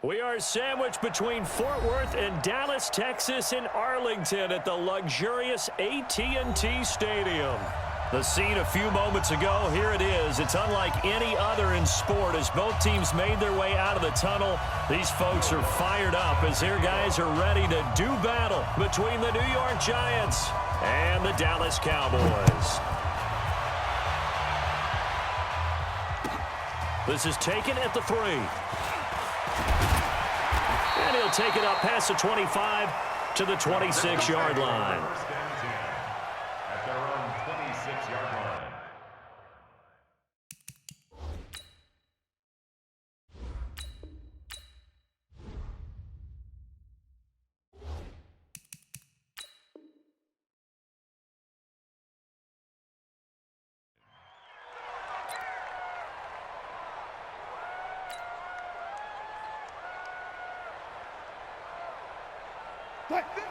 We are sandwiched between Fort Worth and Dallas, Texas in Arlington at the luxurious AT&T Stadium. The scene a few moments ago, here it is. It's unlike any other in sport as both teams made their way out of the tunnel. These folks are fired up as their guys are ready to do battle between the New York Giants and the Dallas Cowboys. This is taken at the 3. And he'll take it up past the 25 to the 26-yard line. At their own 26-yard line.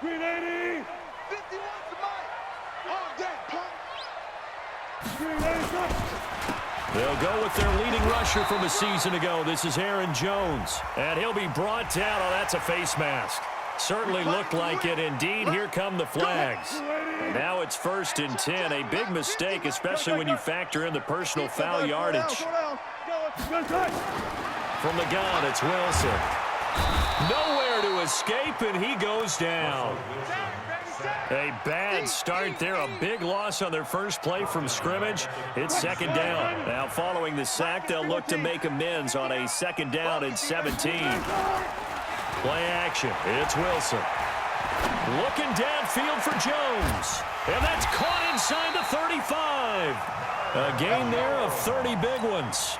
Green 80! 51 to Mike! All that punk! Green 80! They'll go with their leading rusher from a season ago. This is Aaron Jones. And he'll be brought down. Oh, that's a face mask. Certainly looked like it. Indeed, here come the flags. Now it's 1st and 10. A big mistake, especially when you factor in the personal foul yardage. From the gun, it's Wilson. Nowhere to escape, and he goes down. A bad start there. A big loss on their first play from scrimmage. It's 2nd down. Now following the sack, they'll look to make amends on a 2nd down and 17. Play action. It's Wilson. Looking downfield for Jones. And that's caught inside the 35. A gain there of 30 big ones.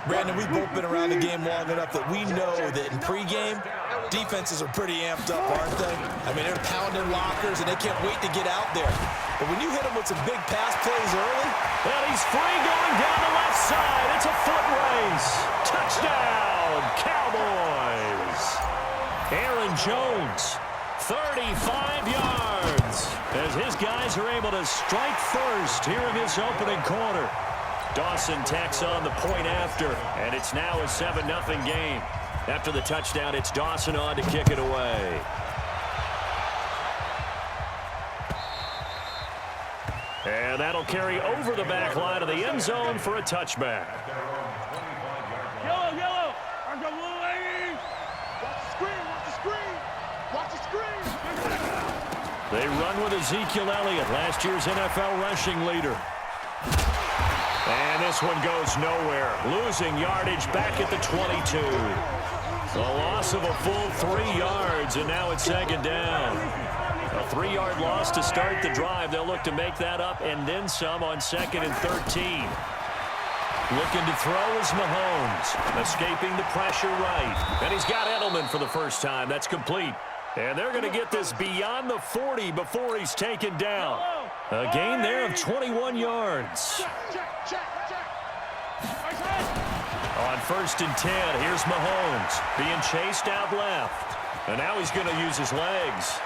Brandon, we've both been around the game long enough that we know that in pregame, defenses are pretty amped up, aren't they? I mean, they're pounding lockers, and they can't wait to get out there. But when you hit them with some big pass plays early... Well, he's free going down the left side. It's a foot race. Touchdown, Cowboys. Aaron Jones, 35 yards, as his guys are able to strike first here in this opening quarter. Dawson tacks on the point after, and it's now a 7-0 game. After the touchdown, it's Dawson on to kick it away. And that'll carry over the back line of the end zone for a touchback. Yellow, yellow! I'm the blue 80! Watch the screen, watch the screen! Watch the screen! They run with Ezekiel Elliott, last year's NFL rushing leader. And this one goes nowhere. Losing yardage back at the 22. A loss of a full 3 yards, and now it's 2nd down. A 3-yard loss to start the drive. They'll look to make that up and then some on 2nd and 13. Looking to throw is Mahomes. Escaping the pressure right. And he's got Edelman for the first time. That's complete. And they're going to get this beyond the 40 before he's taken down. A gain there of 21 yards. On 1st and 10, here's Mahomes being chased out left. And now he's going to use his legs.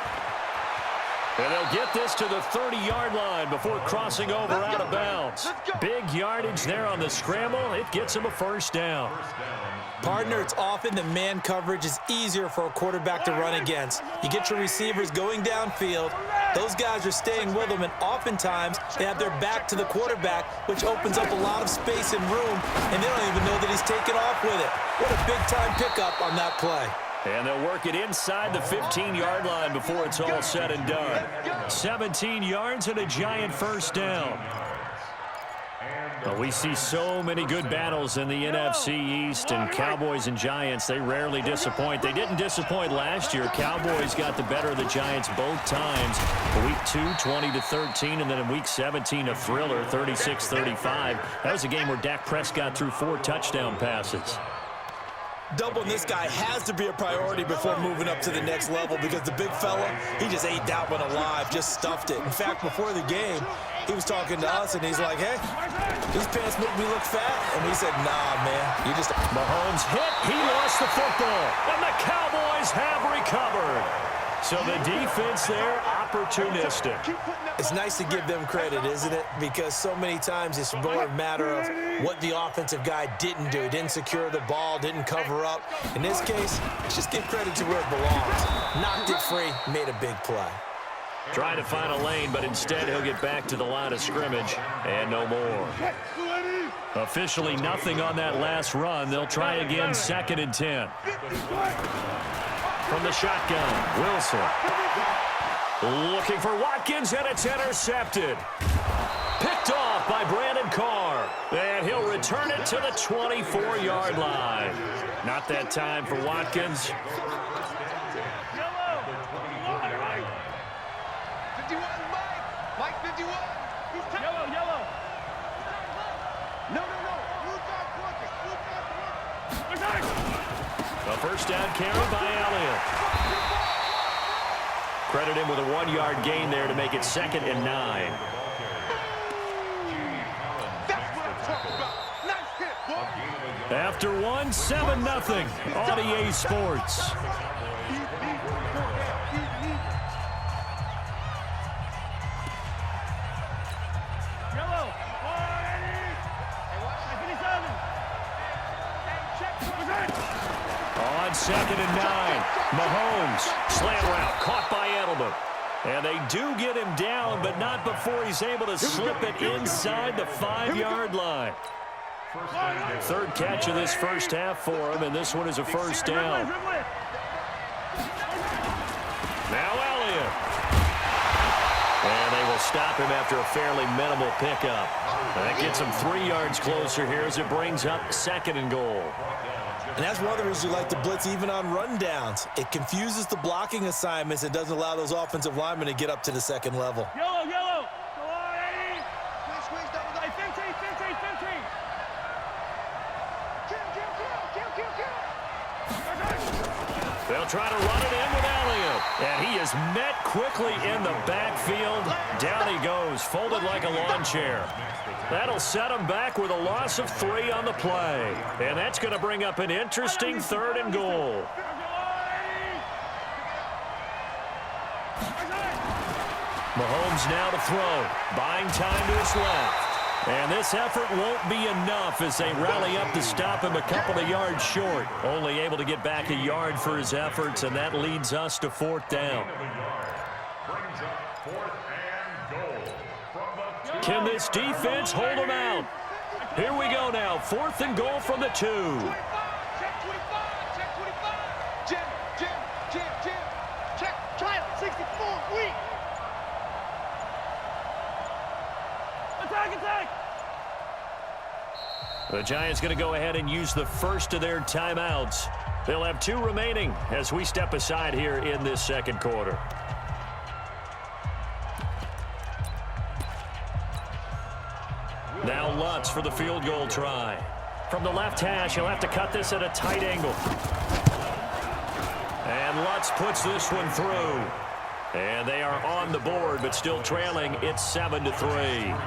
And they'll get this to the 30-yard line before crossing over out of bounds. Big yardage there on the scramble. It gets him a 1st down. Partner, it's often the man coverage is easier for a quarterback to run against. You get your receivers going downfield. Those guys are staying with them, and oftentimes they have their back to the quarterback, which opens up a lot of space and room, and they don't even know that he's taken off with it. What a big-time pickup on that play. And they'll work it inside the 15-yard line before it's all said and done. 17 yards and a giant 1st down. But we see so many good battles in the NFC East, and Cowboys and Giants, they rarely disappoint. They didn't disappoint last year. Cowboys got the better of the Giants both times. Week 2, 20-13, and then in Week 17, a thriller, 36-35. That was a game where Dak Prescott threw 4 touchdown passes. Doubling this guy has to be a priority before moving up to the next level because the big fella, he just ate that one alive, just stuffed it. In fact, before the game, he was talking to us, and he's like, hey, these pants make me look fat. And we said, nah, man, you just... Mahomes hit. He lost the football, and the Cowboys have recovered. So the defense there, opportunistic. It's nice to give them credit, isn't it? Because so many times it's more a matter of what the offensive guy didn't do. Didn't secure the ball, didn't cover up. In this case, let's just give credit to where it belongs. Knocked it free, made a big play. Trying to find a lane, but instead he'll get back to the line of scrimmage and no more. Officially nothing on that last run. They'll try again, 2nd and 10. From the shotgun, Wilson. Looking for Watkins, and it's intercepted. Picked off by Brandon Carr. And he'll return it to the 24-yard line. Not that time for Watkins. 51, Mike 51. Yellow, yellow. No. Blue dog working. A first down carry by Elliott. Credit him with a 1-yard gain there to make it 2nd and 9. That's what I'm talking about. Nice hit, boy. After 1, 7-0 on EA Sports. Yellow. 180. On 2nd and 9, Mahomes, slant route, caught by Edelman. And they do get him down, but not before he's able to slip it inside the 5-yard line. 3rd catch of this first half for him, and this one is a first down. Now Elliott. And they will stop him after a fairly minimal pickup. That gets him 3 yards closer here as it brings up 2nd and goal. And that's one of the reasons you like to blitz even on rundowns. It confuses the blocking assignments and doesn't allow those offensive linemen to get up to the 2nd level. Yellow, yellow. 180. Squeeze double up. 15. Kill. They'll try to run it in with Elliott. And he is met quickly in the backfield. Down he goes, folded like a lawn chair. That'll set him back with a loss of 3 on the play. And that's going to bring up an interesting 3rd and goal. Mahomes now to throw. Buying time to his left. And this effort won't be enough as they rally up to stop him a couple of yards short. Only able to get back a yard for his efforts, and that leads us to 4th down. Can this defense hold him out? Here we go now. 4th and goal from the 2. Check 25. Jim. Check. Try it. 64. Weak. Attack. The Giants going to go ahead and use the first of their timeouts. They'll have 2 remaining as we step aside here in this 2nd quarter. Now Lutz for the field goal try. From the left hash, he'll have to cut this at a tight angle. And Lutz puts this one through. And they are on the board, but still trailing. It's 7-3.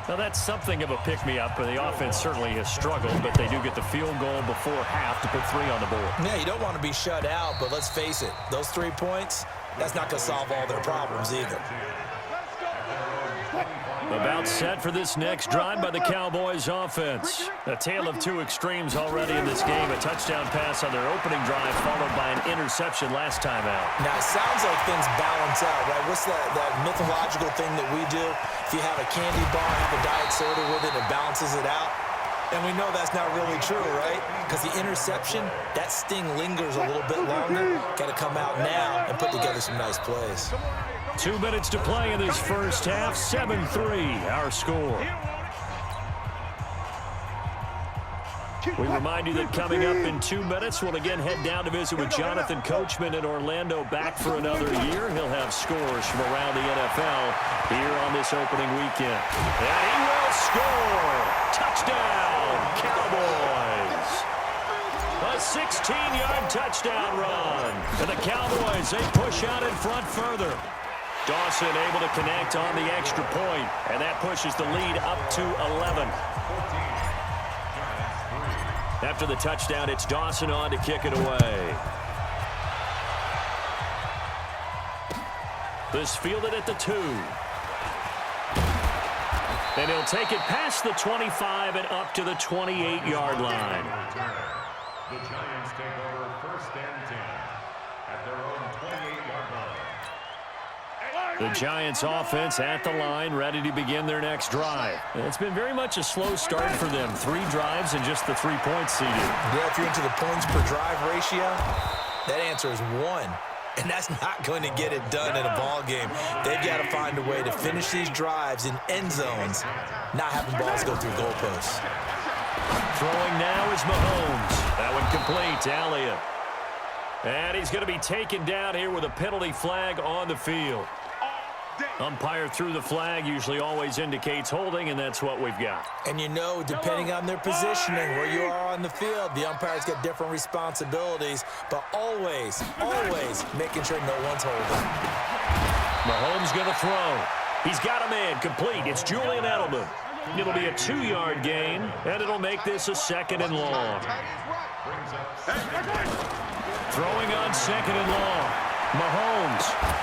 Now, that's something of a pick-me-up, and the offense certainly has struggled, but they do get the field goal before half to put 3 on the board. Yeah, you don't want to be shut out, but let's face it, those 3 points, that's not going to solve all their problems either. About set for this next drive by the Cowboys offense. A tale of 2 extremes already in this game. A touchdown pass on their opening drive followed by an interception last time out. Now, it sounds like things balance out, right? What's that mythological thing that we do? If you have a candy bar, have a diet soda with it, it balances it out. And we know that's not really true, right? Because the interception, that sting lingers a little bit longer. Got to come out now and put together some nice plays. 2 minutes to play in this first half. 7-3, our score. We remind you that coming up in 2 minutes, we'll again head down to visit with Jonathan Coachman in Orlando, back for another year. He'll have scores from around the NFL here on this opening weekend. And he will score. Touchdown, Cowboys. A 16-yard touchdown run. And the Cowboys, they push out in front further. Dawson able to connect on the extra point, and that pushes the lead up to 11. After the touchdown, it's Dawson on to kick it away. This fielded at the 2. And he'll take it past the 25 and up to the 28-yard line. The Giants take over 1st and 10 at their own 28-yard line. The Giants offense at the line, ready to begin their next drive. It's been very much a slow start for them. 3 drives and just the 3 points seeded. Yeah, if you're into the points per drive ratio, that answer is 1. And that's not going to get it done in a ball game. They've got to find a way to finish these drives in end zones, not having balls go through goalposts. Throwing now is Mahomes. That one complete to Elliott. And he's going to be taken down here with a penalty flag on the field. Umpire threw the flag, usually always indicates holding, and that's what we've got. And you know, depending on their positioning, where you are on the field, the umpire's got different responsibilities, but always, always making sure no one's holding. Mahomes going to throw. He's got a man complete. It's Julian Edelman. It'll be a 2-yard gain, and it'll make this a 2nd and long. Throwing on 2nd and long. Mahomes.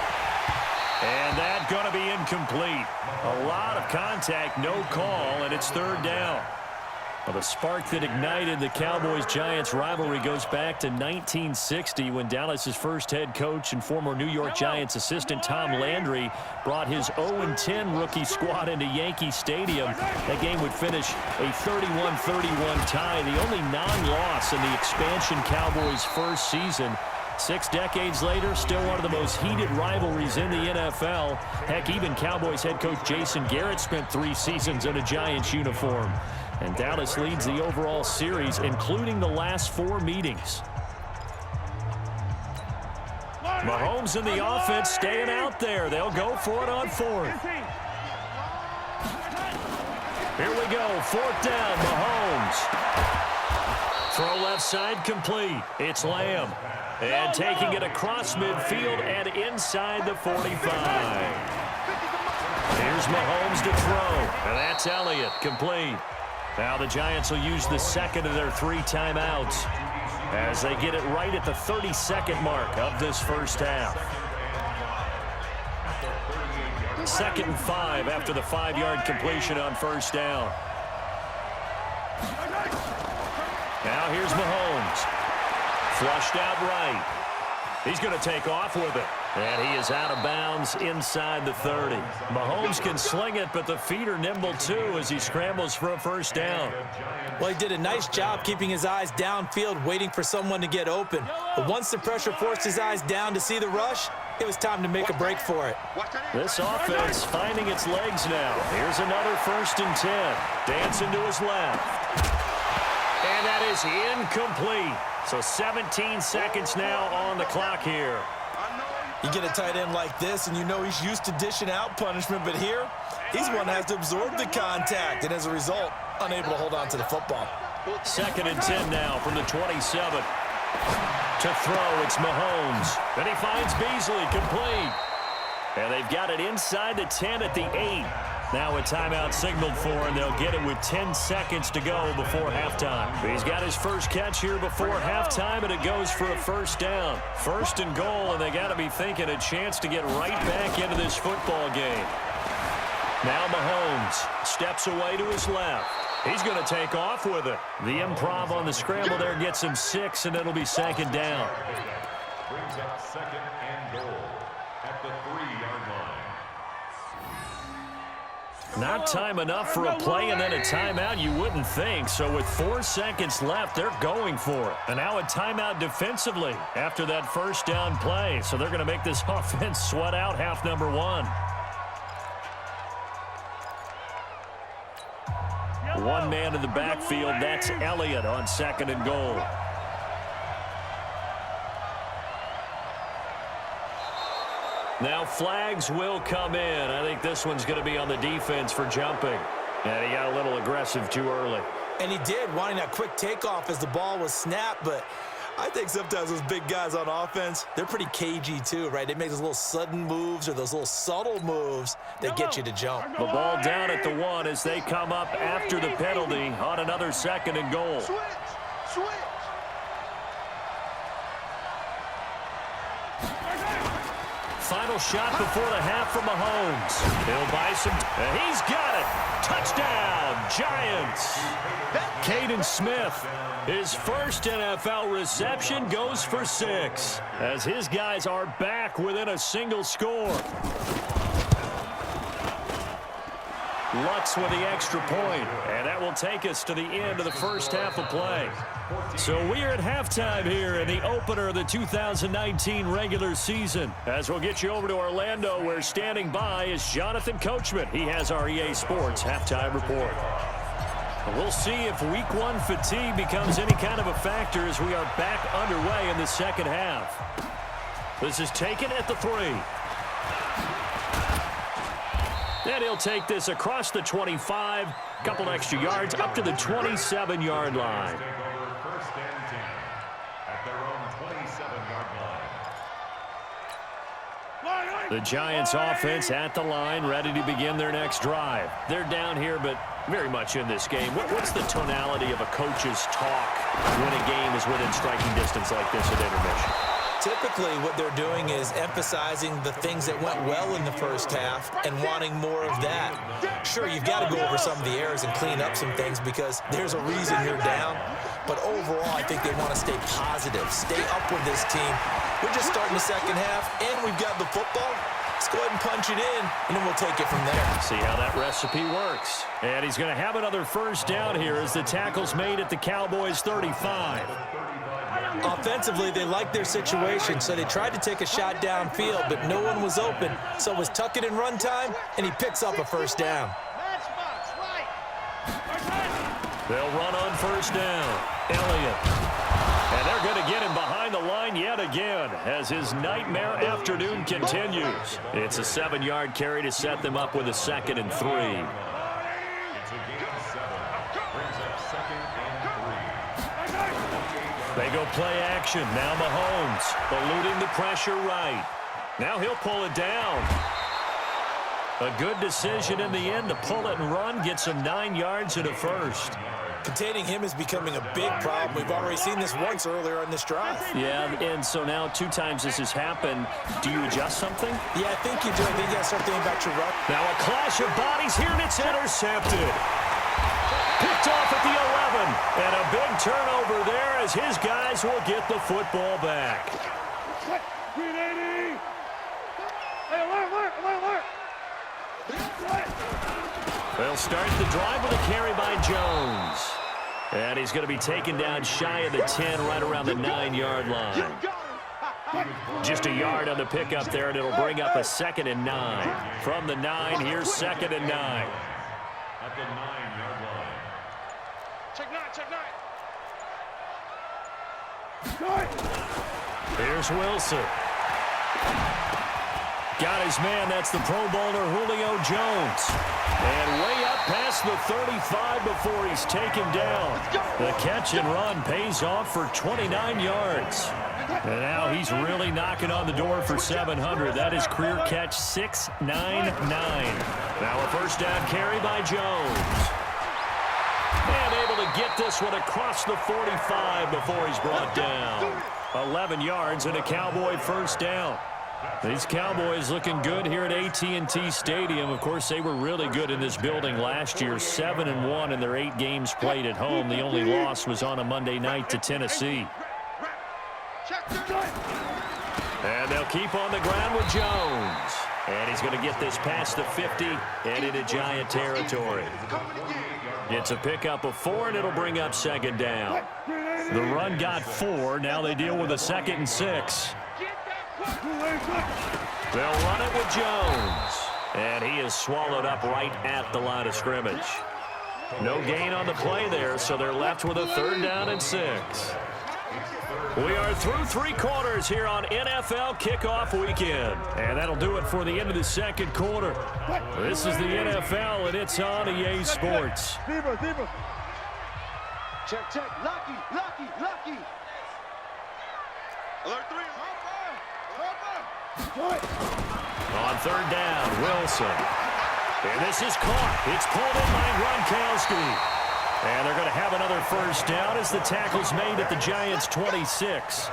And that's going to be incomplete. A lot of contact, no call, and it's 3rd down. Well, the spark that ignited the Cowboys-Giants rivalry goes back to 1960 when Dallas's first head coach and former New York Giants assistant Tom Landry brought his 0-10 rookie squad into Yankee Stadium. That game would finish a 31-31 tie, the only non-loss in the expansion Cowboys' first season. 6 decades later, still one of the most heated rivalries in the NFL. Heck, even Cowboys head coach Jason Garrett spent 3 seasons in a Giants uniform. And Dallas leads the overall series, including the last 4 meetings. Mahomes and the offense staying out there. They'll go for it on 4th. Here we go, 4th down, Mahomes. Throw left side complete. It's Lamb. And taking it across midfield and inside the 45. Here's Mahomes to throw. And that's Elliott, complete. Now the Giants will use the 2nd of their 3 timeouts as they get it right at the 32nd mark of this first half. 2nd and 5 after the 5-yard completion on 1st down. Now here's Mahomes. Flushed out right. He's going to take off with it. And he is out of bounds inside the 30. Mahomes can sling it, but the feet are nimble too as he scrambles for a 1st down. Well, he did a nice job keeping his eyes downfield, waiting for someone to get open. But once the pressure forced his eyes down to see the rush, it was time to make a break for it. This offense finding its legs now. Here's another 1st and 10. Dancing to his left. And that is incomplete. So 17 seconds now on the clock here. You get a tight end like this, and you know he's used to dishing out punishment, but here, he's one that has to absorb the contact, and as a result, unable to hold on to the football. 2nd and 10 now from the 27. To throw, it's Mahomes. Then he finds Beasley, complete. And they've got it inside the 10 at the 8. Now a timeout signaled for, and they'll get it with 10 seconds to go before halftime. He's got his first catch here before halftime, and it goes for a 1st down. 1st and goal, and they got to be thinking a chance to get right back into this football game. Now Mahomes steps away to his left. He's going to take off with it. The improv on the scramble there gets him 6, and it'll be 2nd down. Brings up 2nd and goal at the 3-yard line. Not time enough for a play and then a timeout, you wouldn't think. So with 4 seconds left, they're going for it. And now a timeout defensively after that 1st down play. So they're going to make this offense sweat out half number 1. One man in the backfield, that's Elliott on 2nd and goal. Now flags will come in. I think this one's going to be on the defense for jumping. And he got a little aggressive too early. And he did, wanting that quick takeoff as the ball was snapped, but I think sometimes those big guys on offense, they're pretty cagey too, right? They make those little sudden moves or those little subtle moves that get you to jump. The ball down at the 1 as they come up after the penalty on another 2nd and goal. Switch. final shot before the half from Mahomes. He'll buy some. He's got it. Touchdown, Giants. Caden Smith, his first NFL reception, goes for 6 as his guys are back within a single score. Lutz with the extra point, and that will take us to the end of the first half of play. So we are at halftime here in the opener of the 2019 regular season. As we'll get you over to Orlando, where standing by is Jonathan Coachman. He has our EA Sports halftime report. We'll see if week 1 fatigue becomes any kind of a factor as we are back underway in the second half. This is taken at the 3. And he'll take this across the 25, couple extra yards, up to the 27-yard line. First and 10 at their own 27-yard line. The Giants offense at the line, ready to begin their next drive. They're down here, but very much in this game. What's the tonality of a coach's talk when a game is within striking distance like this at intermission? Typically, what they're doing is emphasizing the things that went well in the first half and wanting more of that. Sure, you've got to go over some of the errors and clean up some things because there's a reason you're down. But overall, I think they want to stay positive, stay up with this team. We're just starting the second half, and we've got the football. Let's go ahead and punch it in, and then we'll take it from there. See how that recipe works. And he's going to have another first down here as the tackle's made at the Cowboys' 35. Offensively, they like their situation, so they tried to take a shot downfield, but no one was open. So it was tuck it and run time, and he picks up a first down. They'll run on first down. Elliott. And they're going to get him behind the line yet again as his nightmare afternoon continues. It's a 7-yard carry to set them up with a 2nd and 3. It's a gain of 7. Brings up 2nd and 3. They go play action. Now Mahomes eluding the pressure right. Now he'll pull it down. A good decision in the end to pull it and run. Gets him 9 yards and a first. Containing him is becoming a big problem. We've already seen this once earlier in this drive. Yeah, and so now 2 times this has happened. Do you adjust something? Yeah, I think you do. I think you got to start thinking about your run. Now a clash of bodies here, and it's intercepted. Picked off at the 11. And a big turnover there as his guys will get the football back. They'll start the drive with a carry by Jones. And he's going to be taken down shy of the 10, right around the 9-yard line. Just a yard on the pickup there, and it'll bring up a 2nd and 9. From the 9, here's 2nd and 9. At the 9-yard line. Check 9, check 9. Here's Wilson. Got his man. That's the Pro Bowler Julio Jones. And way up past the 35 before he's taken down. The catch and run pays off for 29 yards. And now he's really knocking on the door for 700. That is career catch 699. Now a first down carry by Jones. And able to get this one across the 45 before he's brought down. 11 yards and a Cowboy first down. These Cowboys looking good here at AT&T Stadium. Of course, they were really good in this building last year, 7-1 in their 8 games played at home. The only loss was on a Monday night to Tennessee. And they'll keep on the ground with Jones. And he's going to get this past the 50 and into Giant territory. It's a pickup of 4, and it'll bring up 2nd down. The run got 4. Now they deal with a 2nd and 6. They'll run it with Jones. And he is swallowed up right at the line of scrimmage. No gain on the play there, so they're left with a 3rd down and 6. We are through 3 quarters here on NFL Kickoff Weekend. And that'll do it for the end of the 2nd quarter. This is the NFL, and it's on EA Sports. Check, check. Lucky, lucky, lucky. Alert 3. On 3rd down, Wilson. And this is caught. It's pulled in by Gronkowski. And they're going to have another first down as the tackle's made at the Giants' 26.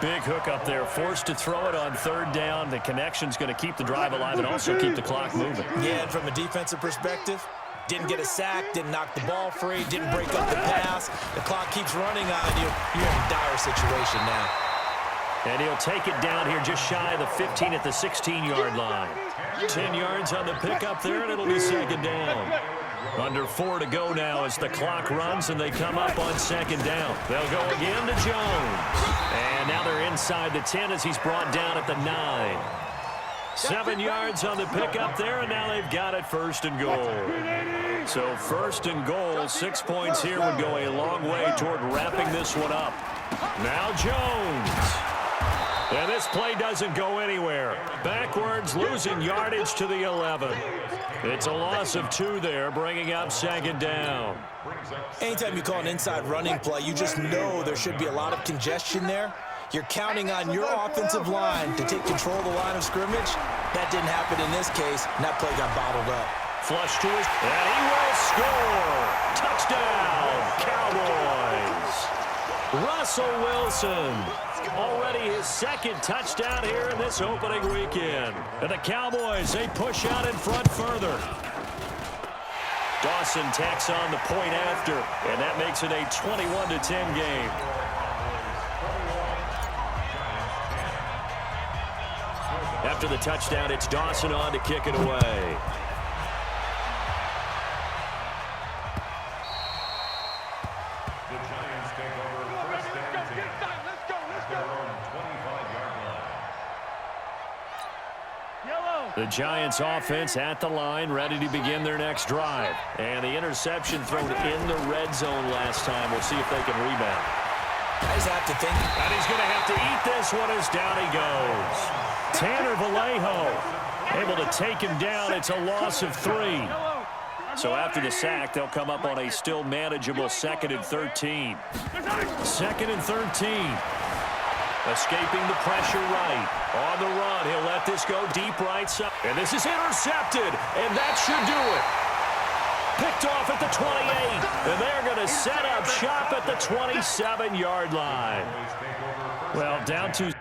Big hook up there, forced to throw it on third down. The connection's going to keep the drive alive and also keep the clock moving. Yeah, and from a defensive perspective, didn't get a sack, didn't knock the ball free, didn't break up the pass. The clock keeps running on you. You're in a dire situation now. And he'll take it down here just shy of the 15 at the 16-yard line. 10 yards on the pickup there, and it'll be second down. Under 4 to go now as the clock runs and they come up on second down. They'll go again to Jones. And now they're inside the 10 as he's brought down at the 9. 7 yards on the pickup there, and now they've got it first and goal. So first and goal, 6 points here would go a long way toward wrapping this one up. Now Jones. And this play doesn't go anywhere. Backwards, losing yardage to the 11. It's a loss of 2 there, bringing up second down. Anytime you call an inside running play, you just know there should be a lot of congestion there. You're counting on your offensive line to take control of the line of scrimmage. That didn't happen in this case, and that play got bottled up. Flush to his, and he will score. Touchdown, Cowboys. Russell Wilson, already his second touchdown here in this opening weekend. And the Cowboys, they push out in front further. Dawson tacks on the point after, and that makes it a 21-10 game. After the touchdown, it's Dawson on to kick it away. The Giants take over first and 10 at their own 25-yard line. Yellow. The Giants offense at the line, ready to begin their next drive. And the interception thrown in the red zone last time. We'll see if they can rebound. I just have to think. And he's going to have to eat this one as down he goes. Tanner Vallejo able to take him down. It's a loss of 3. So after the sack, they'll come up on a still manageable 2nd and 13. 2nd and 13. Escaping the pressure right. On the run, he'll let this go deep right side. And this is intercepted, and that should do it. Picked off at the 28, and they're going to set up shop at the 27-yard line. Well, down to